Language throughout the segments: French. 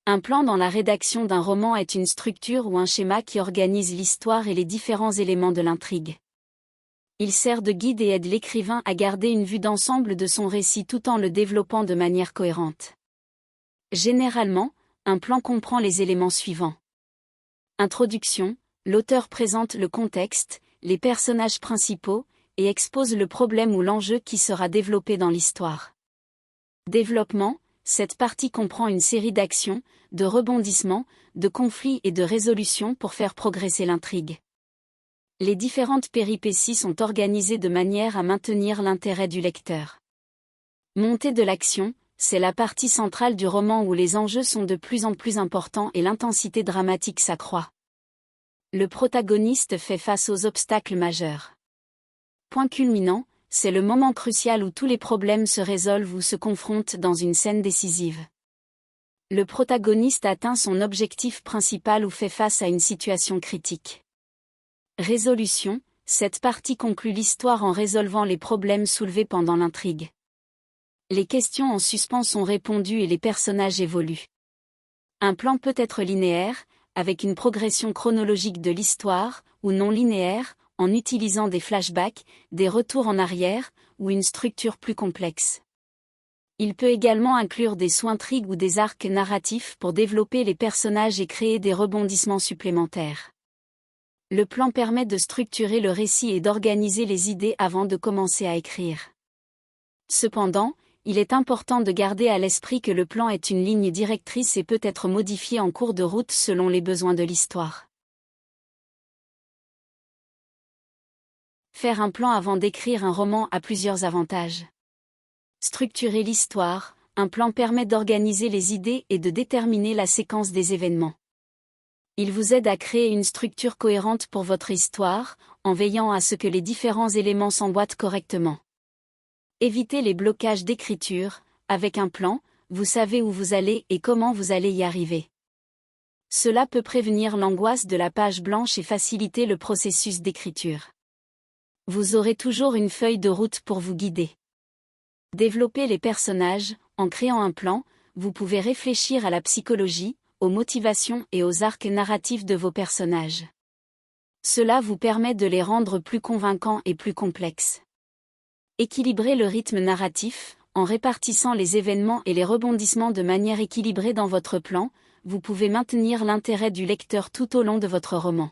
Un plan dans la rédaction d'un roman est une structure ou un schéma qui organise l'histoire et les différents éléments de l'intrigue. Il sert de guide et aide l'écrivain à garder une vue d'ensemble de son récit tout en le développant de manière cohérente. Généralement, un plan comprend les éléments suivants. Introduction, l'auteur présente le contexte, les personnages principaux, et expose le problème ou l'enjeu qui sera développé dans l'histoire. Développement, cette partie comprend une série d'actions, de rebondissements, de conflits et de résolutions pour faire progresser l'intrigue. Les différentes péripéties sont organisées de manière à maintenir l'intérêt du lecteur. Montée de l'action, c'est la partie centrale du roman où les enjeux sont de plus en plus importants et l'intensité dramatique s'accroît. Le protagoniste fait face aux obstacles majeurs. Point culminant, c'est le moment crucial où tous les problèmes se résolvent ou se confrontent dans une scène décisive. Le protagoniste atteint son objectif principal ou fait face à une situation critique. Résolution, cette partie conclut l'histoire en résolvant les problèmes soulevés pendant l'intrigue. Les questions en suspens sont répondues et les personnages évoluent. Un plan peut être linéaire, avec une progression chronologique de l'histoire, ou non linéaire, en utilisant des flashbacks, des retours en arrière, ou une structure plus complexe. Il peut également inclure des sous-intrigues ou des arcs narratifs pour développer les personnages et créer des rebondissements supplémentaires. Le plan permet de structurer le récit et d'organiser les idées avant de commencer à écrire. Cependant, il est important de garder à l'esprit que le plan est une ligne directrice et peut être modifié en cours de route selon les besoins de l'histoire. Faire un plan avant d'écrire un roman a plusieurs avantages. Structurer l'histoire, un plan permet d'organiser les idées et de déterminer la séquence des événements. Il vous aide à créer une structure cohérente pour votre histoire, en veillant à ce que les différents éléments s'emboîtent correctement. Évitez les blocages d'écriture, avec un plan, vous savez où vous allez et comment vous allez y arriver. Cela peut prévenir l'angoisse de la page blanche et faciliter le processus d'écriture. Vous aurez toujours une feuille de route pour vous guider. Développez les personnages, en créant un plan, vous pouvez réfléchir à la psychologie, aux motivations et aux arcs narratifs de vos personnages. Cela vous permet de les rendre plus convaincants et plus complexes. Équilibrez le rythme narratif, en répartissant les événements et les rebondissements de manière équilibrée dans votre plan, vous pouvez maintenir l'intérêt du lecteur tout au long de votre roman.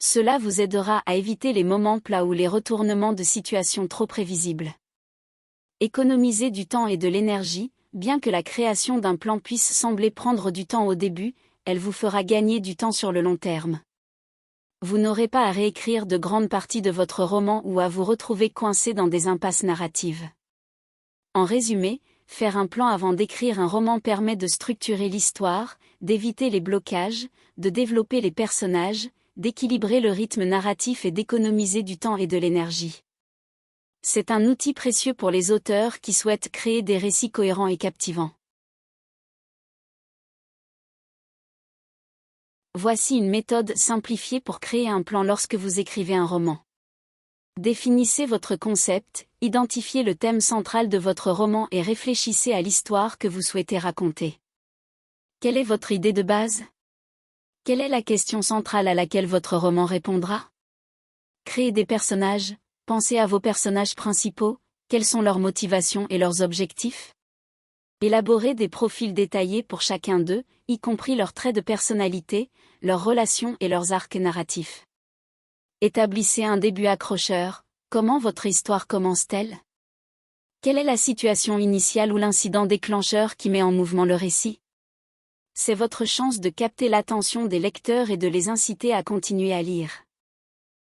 Cela vous aidera à éviter les moments plats ou les retournements de situation trop prévisibles. Économisez du temps et de l'énergie, bien que la création d'un plan puisse sembler prendre du temps au début, elle vous fera gagner du temps sur le long terme. Vous n'aurez pas à réécrire de grandes parties de votre roman ou à vous retrouver coincé dans des impasses narratives. En résumé, faire un plan avant d'écrire un roman permet de structurer l'histoire, d'éviter les blocages, de développer les personnages, d'équilibrer le rythme narratif et d'économiser du temps et de l'énergie. C'est un outil précieux pour les auteurs qui souhaitent créer des récits cohérents et captivants. Voici une méthode simplifiée pour créer un plan lorsque vous écrivez un roman. Définissez votre concept, identifiez le thème central de votre roman et réfléchissez à l'histoire que vous souhaitez raconter. Quelle est votre idée de base ? Quelle est la question centrale à laquelle votre roman répondra ? Créez des personnages, pensez à vos personnages principaux, quelles sont leurs motivations et leurs objectifs ? Élaborez des profils détaillés pour chacun d'eux, y compris leurs traits de personnalité, leurs relations et leurs arcs narratifs. Établissez un début accrocheur, comment votre histoire commence-t-elle ? Quelle est la situation initiale ou l'incident déclencheur qui met en mouvement le récit ? C'est votre chance de capter l'attention des lecteurs et de les inciter à continuer à lire.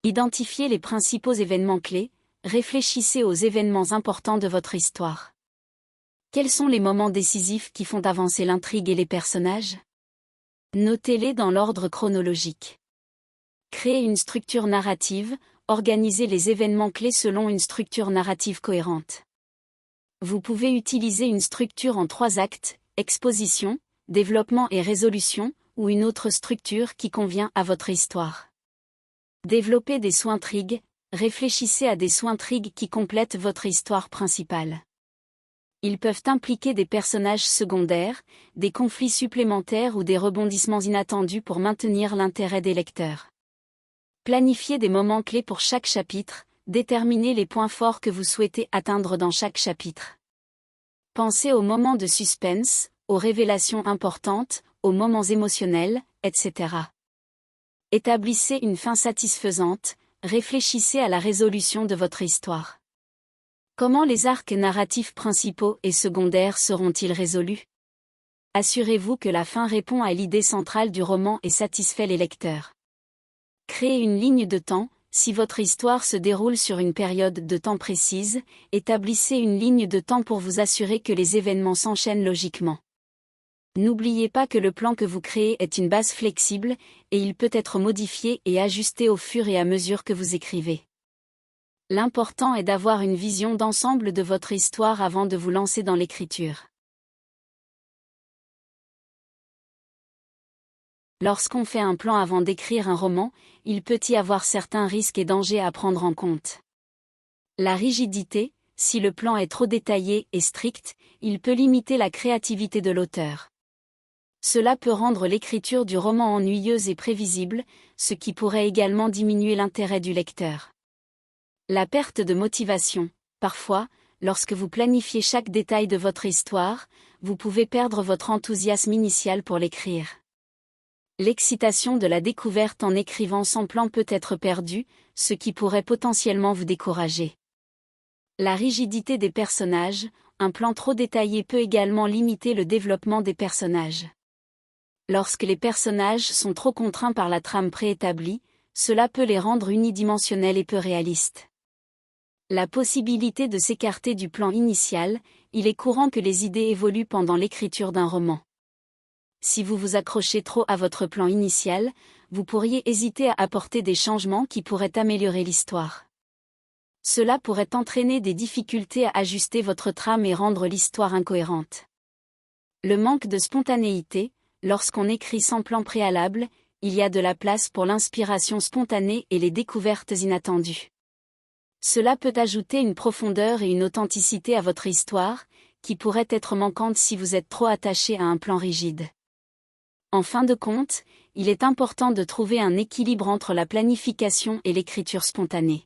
Identifiez les principaux événements clés, réfléchissez aux événements importants de votre histoire. Quels sont les moments décisifs qui font avancer l'intrigue et les personnages ? Notez-les dans l'ordre chronologique. Créez une structure narrative, organisez les événements clés selon une structure narrative cohérente. Vous pouvez utiliser une structure en 3 actes, exposition, développement et résolution, ou une autre structure qui convient à votre histoire. Développez des sous-intrigues, réfléchissez à des sous-intrigues qui complètent votre histoire principale. Ils peuvent impliquer des personnages secondaires, des conflits supplémentaires ou des rebondissements inattendus pour maintenir l'intérêt des lecteurs. Planifiez des moments clés pour chaque chapitre, déterminez les points forts que vous souhaitez atteindre dans chaque chapitre. Pensez aux moments de suspense, aux révélations importantes, aux moments émotionnels, etc. Établissez une fin satisfaisante, réfléchissez à la résolution de votre histoire. Comment les arcs narratifs principaux et secondaires seront-ils résolus? Assurez-vous que la fin répond à l'idée centrale du roman et satisfait les lecteurs. Créez une ligne de temps. Si votre histoire se déroule sur une période de temps précise, établissez une ligne de temps pour vous assurer que les événements s'enchaînent logiquement. N'oubliez pas que le plan que vous créez est une base flexible, et il peut être modifié et ajusté au fur et à mesure que vous écrivez. L'important est d'avoir une vision d'ensemble de votre histoire avant de vous lancer dans l'écriture. Lorsqu'on fait un plan avant d'écrire un roman, il peut y avoir certains risques et dangers à prendre en compte. La rigidité, si le plan est trop détaillé et strict, il peut limiter la créativité de l'auteur. Cela peut rendre l'écriture du roman ennuyeuse et prévisible, ce qui pourrait également diminuer l'intérêt du lecteur. La perte de motivation. Parfois, lorsque vous planifiez chaque détail de votre histoire, vous pouvez perdre votre enthousiasme initial pour l'écrire. L'excitation de la découverte en écrivant sans plan peut être perdue, ce qui pourrait potentiellement vous décourager. La rigidité des personnages. Un plan trop détaillé peut également limiter le développement des personnages. Lorsque les personnages sont trop contraints par la trame préétablie, cela peut les rendre unidimensionnels et peu réalistes. La possibilité de s'écarter du plan initial. Il est courant que les idées évoluent pendant l'écriture d'un roman. Si vous vous accrochez trop à votre plan initial, vous pourriez hésiter à apporter des changements qui pourraient améliorer l'histoire. Cela pourrait entraîner des difficultés à ajuster votre trame et rendre l'histoire incohérente. Le manque de spontanéité. Lorsqu'on écrit sans plan préalable, il y a de la place pour l'inspiration spontanée et les découvertes inattendues. Cela peut ajouter une profondeur et une authenticité à votre histoire, qui pourrait être manquante si vous êtes trop attaché à un plan rigide. En fin de compte, il est important de trouver un équilibre entre la planification et l'écriture spontanée.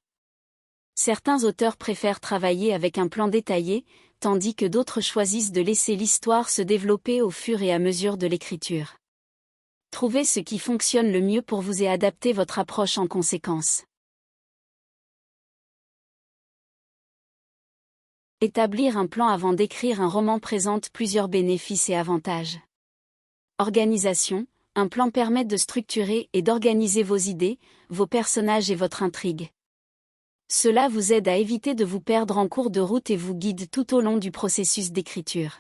Certains auteurs préfèrent travailler avec un plan détaillé, tandis que d'autres choisissent de laisser l'histoire se développer au fur et à mesure de l'écriture. Trouvez ce qui fonctionne le mieux pour vous et adaptez votre approche en conséquence. Établir un plan avant d'écrire un roman présente plusieurs bénéfices et avantages. Organisation. Un plan permet de structurer et d'organiser vos idées, vos personnages et votre intrigue. Cela vous aide à éviter de vous perdre en cours de route et vous guide tout au long du processus d'écriture.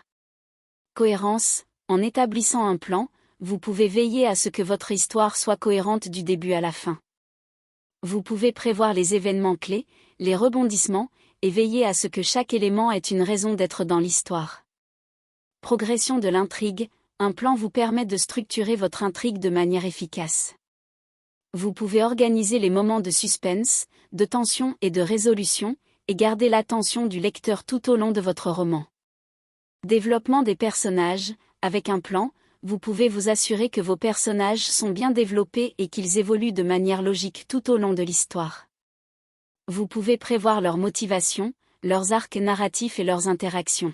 Cohérence. En établissant un plan, vous pouvez veiller à ce que votre histoire soit cohérente du début à la fin. Vous pouvez prévoir les événements clés, les rebondissements, et veiller à ce que chaque élément ait une raison d'être dans l'histoire. Progression de l'intrigue. Un plan vous permet de structurer votre intrigue de manière efficace. Vous pouvez organiser les moments de suspense, de tension et de résolution, et garder l'attention du lecteur tout au long de votre roman. Développement des personnages. Avec un plan, vous pouvez vous assurer que vos personnages sont bien développés et qu'ils évoluent de manière logique tout au long de l'histoire. Vous pouvez prévoir leurs motivations, leurs arcs narratifs et leurs interactions.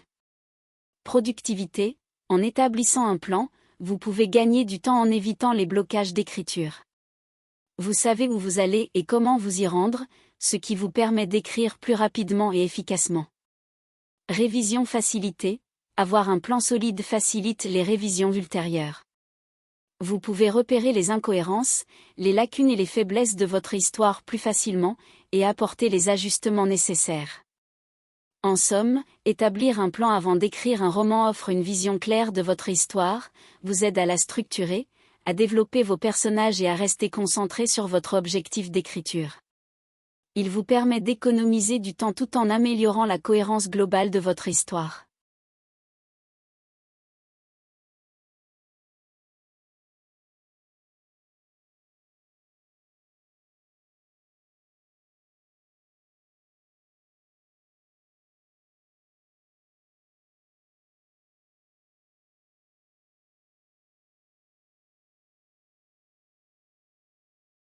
Productivité. En établissant un plan, vous pouvez gagner du temps en évitant les blocages d'écriture. Vous savez où vous allez et comment vous y rendre, ce qui vous permet d'écrire plus rapidement et efficacement. Révision facilitée. Avoir un plan solide facilite les révisions ultérieures. Vous pouvez repérer les incohérences, les lacunes et les faiblesses de votre histoire plus facilement, et apporter les ajustements nécessaires. En somme, établir un plan avant d'écrire un roman offre une vision claire de votre histoire, vous aide à la structurer, à développer vos personnages et à rester concentré sur votre objectif d'écriture. Il vous permet d'économiser du temps tout en améliorant la cohérence globale de votre histoire.